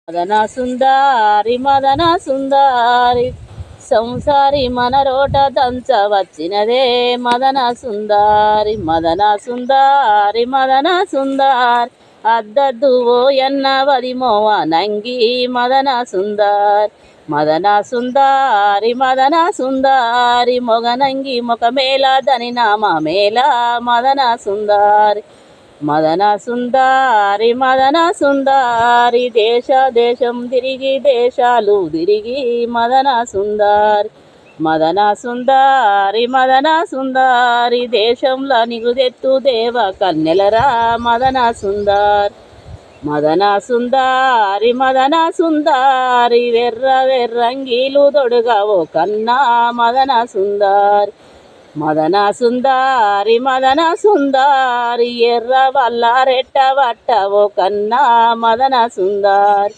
మదన సుందారి మదన సుందారి సంసారి మన రోట దంచ వచ్చినదే మదన సుందారి మదన సుందారి మదన సుందారి అద్దద్దు ఓ ఎన్న వది మోవ నంగి మదన సుందారి మదన సుందారి మదన సుందారి మొగనంగి మొక మేళ దని నామ మేళ మదన సుందారి మదన సుందారి మదన సుందారి దేశ దేశం తిరిగి దేశాలు తిరిగి మదన సుందారి మదన సుందారి మదన సుందారి దేశంలో నిగుదెత్తు దేవ కన్నెలరా మదన సుందారి మదన సుందారి మదన సుందారి వెర్ర వెర్రంగీలు తొడుగవో కన్నా మదన సుందారి మదన సుందారి మదన సుందారి ఎర్ర వల్ల రెట్ట వట్టవో కన్నా మదన సుందారి